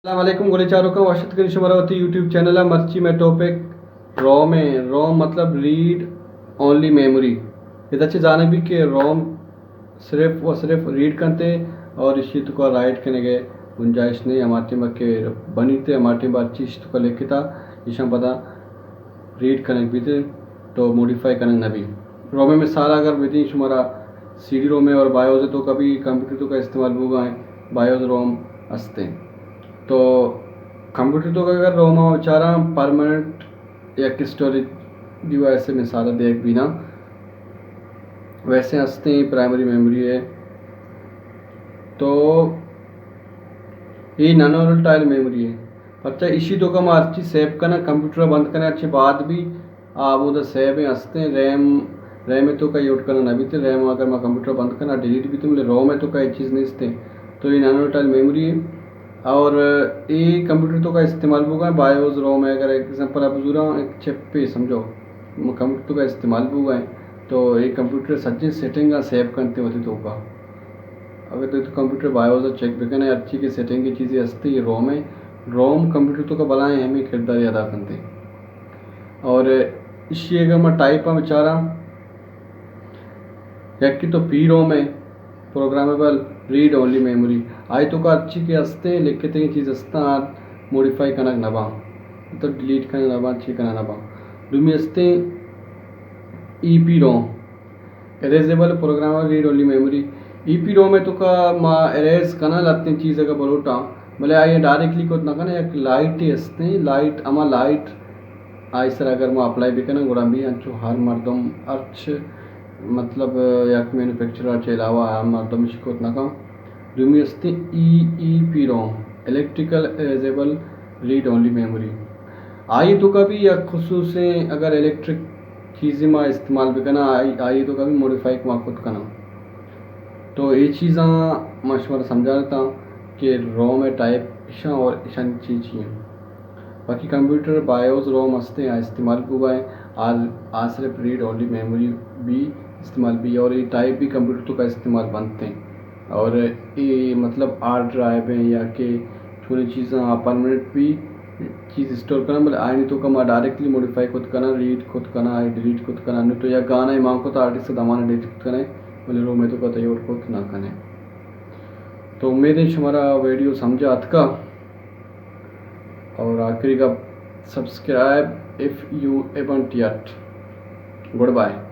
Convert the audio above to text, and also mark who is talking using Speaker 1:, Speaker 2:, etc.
Speaker 1: अस्सलामुअलैकुम गोली चारों का वाशद करी शमरावती यूट्यूब चैनल है मर्ची में टॉपिक रोम है रोम मतलब रीड ओनली मेमोरी इधर से जाने भी कि रोम सिर्फ रीड करते और इस चीज़ को राइट करने के गुंजाइश नहीं हमारे में के बनी थे हमारे में अच्छी चीज़ को लेके था इस पता रीड करने भी थे तो मॉडिफाई करने न भी रोम में सारा अगर विधि शुमारा CD रोम है और बायोज तो कभी कंप्यूटर तो का इस्तेमाल होगा है बायोज रोम हंसते तो कंप्यूटर तो अगर रोमा बेचारा परमानेंट एक स्टोरेज डिवाइस से मिसाल देख भी ना वैसे हंसते ही प्राइमरी मेमोरी है तो ये नॉन वोलेटाइल मेमोरी है अच्छा इसी तो कम अच्छी सेव करना कंप्यूटर बंद करने अच्छे बाद भी आप उधर सेव में हंसते हैं रैम में तो कहीं यूट करना ना भी थे रैम अगर मैं कंप्यूटर बंद करना डिलीट भी तो मिले रोम में तो कई चीज़ नहीं थे तो ये नॉन वोलेटाइल मेमोरी है और ये कंप्यूटर तो का इस्तेमाल होगा बायोस रोम है अगर एग्जांपल आप जूरा एक चिप पे समझो कंप्यूटर तो का इस्तेमाल होगा तो ये कंप्यूटर सच्ची सेटिंग का सेव करते होते तो होगा अगर तो कंप्यूटर बायोस चेक भी करना अच्छी की सेटिंग की चीज़ें हंसती है रोम है रोम कंप्यूटर तो का बनाए हमें किरदार अदा करते और इसी अगर मैं टाइप में बेचारा एक की तो पी रोम है प्रोग्रामेबल रीड ओनली मेमोरी आई तो का अच्छी के हंसते लिखते हैं चीज़ हंसता मॉडिफाई करना नबा तो डिलीट करना नबा अच्छी करना नबा दूसरी हंसते EP ROM erasable programmable read only memory EP ROM में तो का माँ एरेज करना लगते चीज़ का बलोटा भले आइए डायरेक्टली को ना करना एक लाइट ही हंसते लाइट अमा लाइट आई सर अगर मैं अप्लाई भी करना गुड़ा भी अच्छो हर मर्दम अर्च मतलब एक मैन्युफैक्चरर के अलावा मर्दम शिकोत ना का दूसरी हंसते EEP ROM electrical erasable read only memory आई तो कभी या खसूस अगर इलेक्ट्रिक चीज़ें में इस्तेमाल भी करना आई तो कभी मॉडिफाई को खुद करना तो ये चीज़ा मशवरा समझा देता कि रोम है टाइप ईशा और ईशान चीज़ हैं बाकी कंप्यूटर बायोस रोम हंसते हैं इस्तेमाल हुआ है आज सिर्फ रीड ओनली मेमोरी भी इस्तेमाल भी और ये टाइप भी कंप्यूटर तो का इस्तेमाल बनते हैं और ये मतलब हार्ड ड्राइव है या कि थोड़ी चीज़ें परमानेंट भी चीज़ स्टोर करना मतलब आई नहीं तो कम डायरेक्टली मॉडिफाई खुद करना रीड खुद करना आई डिलीट खुद करना नहीं तो या गाना ही मांग को तो आर्टिस्ट से दमाना डिलीट खुद करना बोले रो में तो कहते और खुद ना करने तो उम्मीद है हमारा वीडियो समझा अतका और आखिरी का subscribe if you haven't yet good bye.